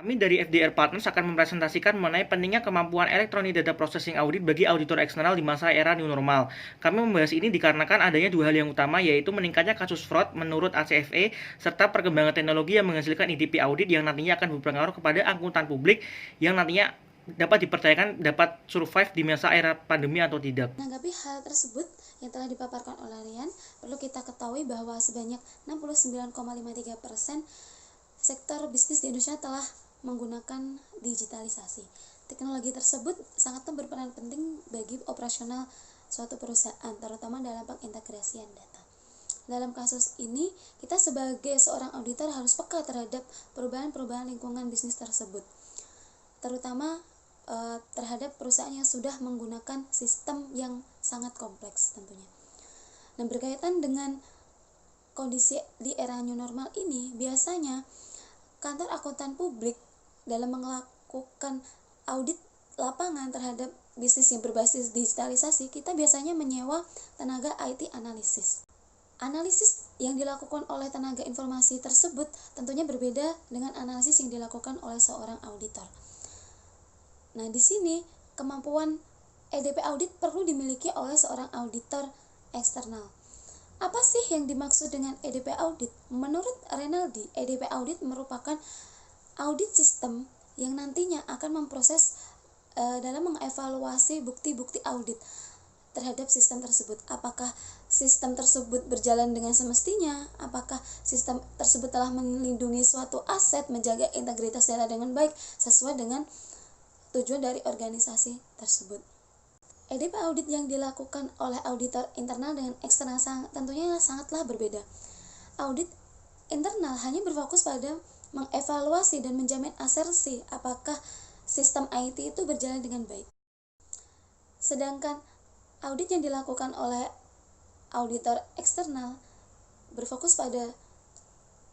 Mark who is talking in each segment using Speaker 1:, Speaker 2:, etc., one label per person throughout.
Speaker 1: Kami dari FDR Partners akan mempresentasikan mengenai pentingnya kemampuan Electronic Data Processing Audit bagi auditor eksternal di masa era new normal. Kami membahas ini dikarenakan adanya dua hal yang utama, yaitu meningkatnya kasus fraud menurut ACFE, serta perkembangan teknologi yang menghasilkan EDP audit yang nantinya akan berpengaruh kepada akuntan publik yang nantinya dapat dipercayakan dapat survive di masa era pandemi atau tidak.
Speaker 2: Menanggapi hal tersebut yang telah dipaparkan oleh Rian, perlu kita ketahui bahwa sebanyak 69,53% sektor bisnis di Indonesia telah menggunakan digitalisasi. Teknologi tersebut sangat berperan penting bagi operasional suatu perusahaan, terutama dalam pengintegrasian data. Dalam kasus ini, kita sebagai seorang auditor harus peka terhadap perubahan-perubahan lingkungan bisnis tersebut, terutama terhadap perusahaan yang sudah menggunakan sistem yang sangat kompleks tentunya. Dan berkaitan dengan kondisi di era new normal ini, biasanya kantor akuntan publik dalam melakukan audit lapangan terhadap bisnis yang berbasis digitalisasi, kita biasanya menyewa tenaga IT analisis. Analisis yang dilakukan oleh tenaga informasi tersebut tentunya berbeda dengan analisis yang dilakukan oleh seorang auditor. Nah, di sini kemampuan EDP audit perlu dimiliki oleh seorang auditor eksternal. Apa sih yang dimaksud dengan EDP audit? Menurut Renaldi, EDP audit merupakan audit sistem yang nantinya akan memproses dalam mengevaluasi bukti-bukti audit terhadap sistem tersebut. Apakah sistem tersebut berjalan dengan semestinya? Apakah sistem tersebut telah melindungi suatu aset, menjaga integritas data dengan baik sesuai dengan tujuan dari organisasi tersebut. EDP audit yang dilakukan oleh auditor internal dengan eksternal tentunya sangatlah berbeda. Audit internal hanya berfokus pada mengevaluasi dan menjamin asersi apakah sistem IT itu berjalan dengan baik. Sedangkan audit yang dilakukan oleh auditor eksternal berfokus pada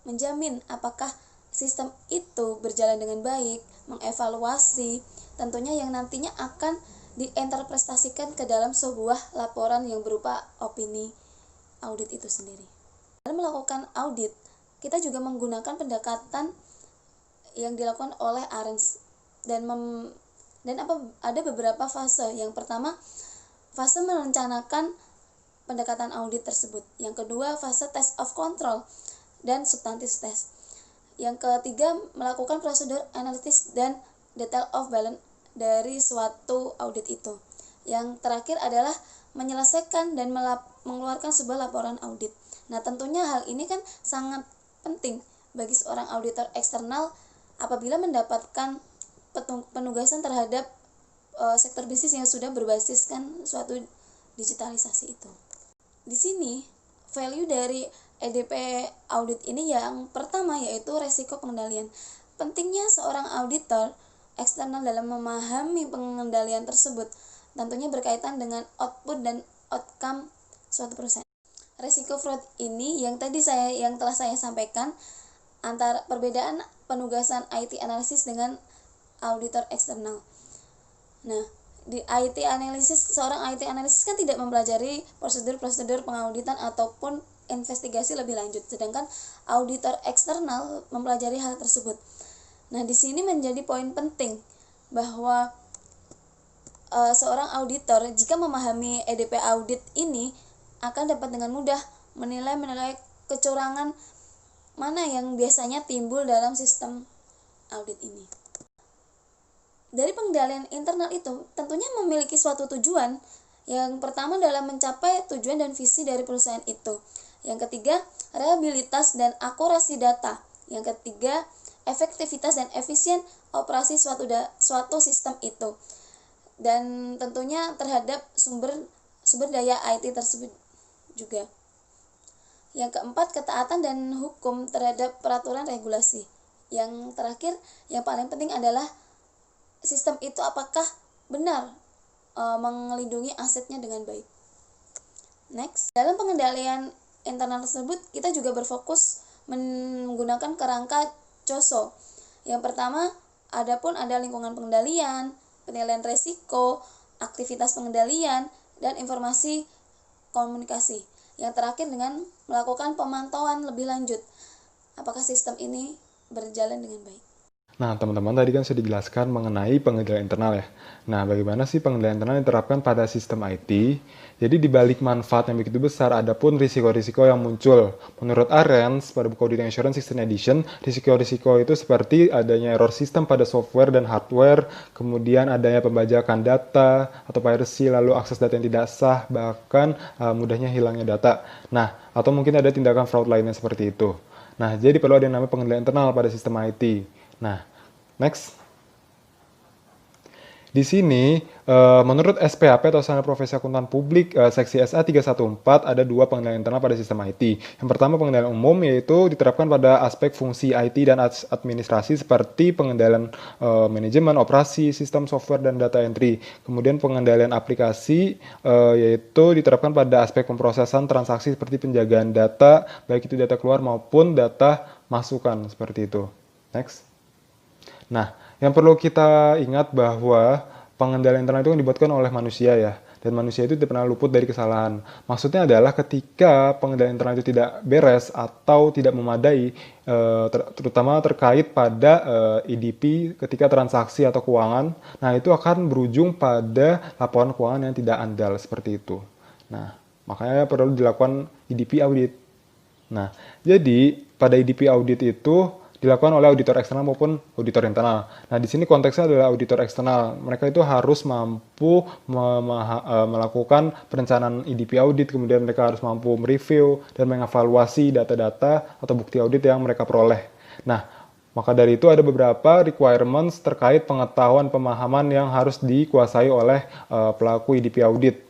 Speaker 2: menjamin apakah sistem itu berjalan dengan baik, mengevaluasi tentunya yang nantinya akan diinterpretasikan ke dalam sebuah laporan yang berupa opini audit itu sendiri. Dalam melakukan audit, kita juga menggunakan pendekatan yang dilakukan oleh Arens ada beberapa fase. Yang pertama, fase merencanakan pendekatan audit tersebut. Yang kedua, fase test of control dan substantive test. Yang ketiga, melakukan prosedur analitis dan detail of balance dari suatu audit itu. Yang terakhir adalah menyelesaikan dan mengeluarkan sebuah laporan audit. Nah, tentunya hal ini kan sangat penting bagi seorang auditor eksternal apabila mendapatkan penugasan terhadap sektor bisnis yang sudah berbasiskan suatu digitalisasi itu. Di sini, value dari EDP audit ini yang pertama yaitu resiko pengendalian. Pentingnya seorang auditor eksternal dalam memahami pengendalian tersebut tentunya berkaitan dengan output dan outcome suatu perusahaan. Resiko fraud ini yang telah saya sampaikan antara perbedaan penugasan IT analisis dengan auditor eksternal. Nah, di IT analisis, seorang IT analisis kan tidak mempelajari prosedur-prosedur pengauditan ataupun investigasi lebih lanjut, sedangkan auditor eksternal mempelajari hal tersebut. Nah, di sini menjadi poin penting bahwa seorang auditor jika memahami EDP audit ini akan dapat dengan mudah menilai kecurangan mana yang biasanya timbul dalam sistem audit ini. Dari pengendalian internal itu tentunya memiliki suatu tujuan. Yang pertama dalam mencapai tujuan dan visi dari perusahaan itu. Yang ketiga, reliabilitas dan akurasi data. Yang ketiga, efektivitas dan efisien operasi suatu sistem itu. Dan tentunya terhadap sumber daya IT tersebut juga. Yang keempat, ketaatan dan hukum terhadap peraturan regulasi. Yang terakhir, yang paling penting adalah sistem itu apakah benar melindungi asetnya dengan baik. Next, dalam pengendalian internal tersebut kita juga berfokus menggunakan kerangka COSO. Yang pertama, ada lingkungan pengendalian, penilaian resiko, aktivitas pengendalian, dan informasi komunikasi. Yang terakhir dengan melakukan pemantauan lebih lanjut, apakah sistem ini berjalan dengan baik.
Speaker 3: Nah, teman-teman tadi kan sudah dijelaskan mengenai pengendalian internal ya. Nah, bagaimana sih pengendalian internal yang diterapkan pada sistem IT? Jadi di balik manfaat yang begitu besar, ada pun risiko-risiko yang muncul. Menurut Arens, pada buku Auditing Assurance 16 Edition, risiko-risiko itu seperti adanya error sistem pada software dan hardware, kemudian adanya pembajakan data atau piracy, lalu akses data yang tidak sah, bahkan mudahnya hilangnya data. Nah, atau mungkin ada tindakan fraud lainnya seperti itu. Nah, jadi perlu ada yang namanya pengendalian internal pada sistem IT. Nah, next. Di sini, menurut SPAP atau Standar Profesi Akuntan Publik, seksi SA 314 ada dua pengendalian internal pada sistem IT. Yang pertama pengendalian umum yaitu diterapkan pada aspek fungsi IT dan administrasi seperti pengendalian manajemen, operasi, sistem software, dan data entry. Kemudian pengendalian aplikasi yaitu diterapkan pada aspek pemrosesan transaksi seperti penjagaan data, baik itu data keluar maupun data masukan seperti itu. Next. Nah, yang perlu kita ingat bahwa pengendalian internal itu kan dibuatkan oleh manusia ya, dan manusia itu tidak pernah luput dari kesalahan. Maksudnya adalah ketika pengendalian internal itu tidak beres atau tidak memadai, terutama terkait pada EDP ketika transaksi atau keuangan, nah itu akan berujung pada laporan keuangan yang tidak andal seperti itu. Nah, makanya perlu dilakukan EDP audit. Nah, jadi pada EDP audit itu dilakukan oleh auditor eksternal maupun auditor internal. Nah, di sini konteksnya adalah auditor eksternal. Mereka itu harus mampu melakukan perencanaan EDP audit, kemudian mereka harus mampu mereview dan mengevaluasi data-data atau bukti audit yang mereka peroleh. Nah, maka dari itu ada beberapa requirements terkait pengetahuan pemahaman yang harus dikuasai oleh pelaku EDP audit.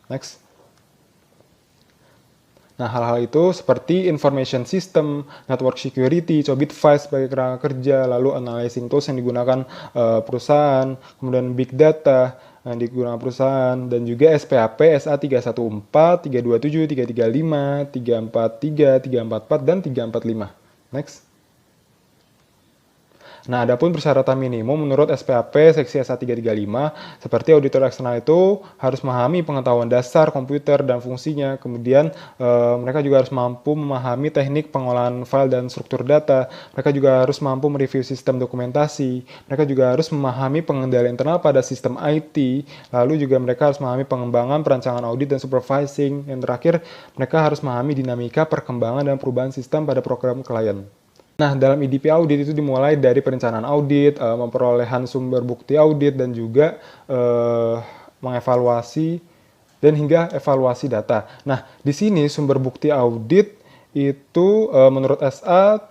Speaker 3: Next. Nah, hal-hal itu seperti information system, network security, COBIT files sebagai kerangka kerja, lalu analyzing tools yang digunakan perusahaan, kemudian big data yang digunakan perusahaan, dan juga SPAP, SA 314, 327, 335, 343, 344, dan 345. Next. Nah, adapun persyaratan minimum menurut SPAP seksi SA 335, seperti auditor eksternal itu harus memahami pengetahuan dasar komputer dan fungsinya, kemudian mereka juga harus mampu memahami teknik pengolahan file dan struktur data, mereka juga harus mampu mereview sistem dokumentasi, mereka juga harus memahami pengendalian internal pada sistem IT, lalu juga mereka harus memahami pengembangan perancangan audit dan supervising, yang terakhir mereka harus memahami dinamika perkembangan dan perubahan sistem pada program klien. Nah, dalam EDP audit itu dimulai dari perencanaan audit, memperolehan sumber bukti audit, dan juga mengevaluasi dan hingga evaluasi data. Nah, di sini sumber bukti audit itu menurut SA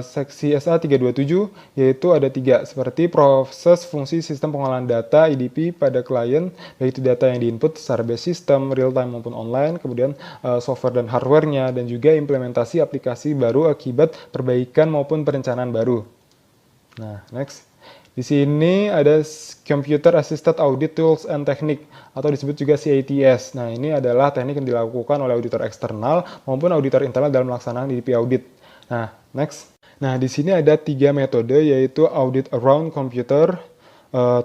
Speaker 3: seksi SA 327 yaitu ada 3, seperti proses fungsi sistem pengolahan data EDP pada klien, yaitu data yang diinput secara base system, real time maupun online, kemudian software dan hardware-nya, dan juga implementasi aplikasi baru akibat perbaikan maupun perencanaan baru. Nah, next. Di sini ada Computer Assisted Audit Tools and Technique atau disebut juga CATS. Nah, ini adalah teknik yang dilakukan oleh auditor eksternal maupun auditor internal dalam pelaksanaan EDP audit. Nah, next. Nah, di sini ada 3 metode yaitu audit around computer,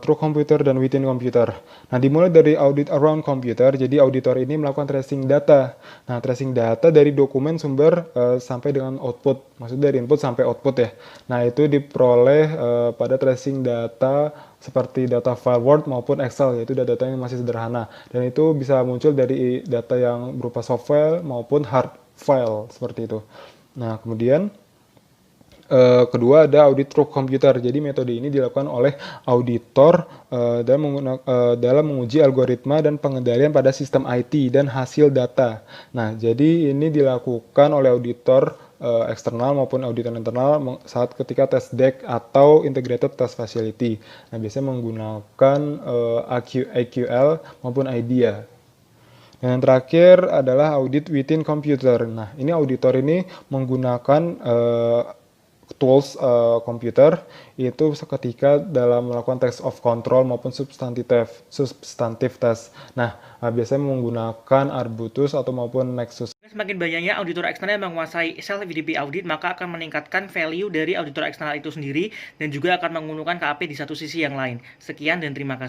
Speaker 3: through computer, dan within computer. Nah, dimulai dari audit around computer, jadi auditor ini melakukan tracing data. Nah, tracing data dari dokumen sumber sampai dengan output, maksudnya dari input sampai output ya. Nah, itu diperoleh pada tracing data seperti data file Word maupun Excel, yaitu data yang masih sederhana. Dan itu bisa muncul dari data yang berupa soft file maupun hard file, seperti itu. Nah, kemudian kedua ada audit through computer. Jadi metode ini dilakukan oleh auditor dalam menguji algoritma dan pengendalian pada sistem IT dan hasil data. Nah, jadi ini dilakukan oleh auditor eksternal maupun auditor internal saat ketika test deck atau integrated test facility. Nah, biasanya menggunakan AQL maupun IDEA. Dan yang terakhir adalah audit within computer. Nah, ini auditor ini menggunakan tools komputer itu seketika dalam melakukan test of control maupun substantif test. Nah, biasanya menggunakan Arbutus atau maupun Nexus.
Speaker 1: Semakin banyaknya auditor eksternal yang menguasai self EDP audit, maka akan meningkatkan value dari auditor eksternal itu sendiri dan juga akan menguntungkan KAP di satu sisi yang lain. Sekian dan terima kasih.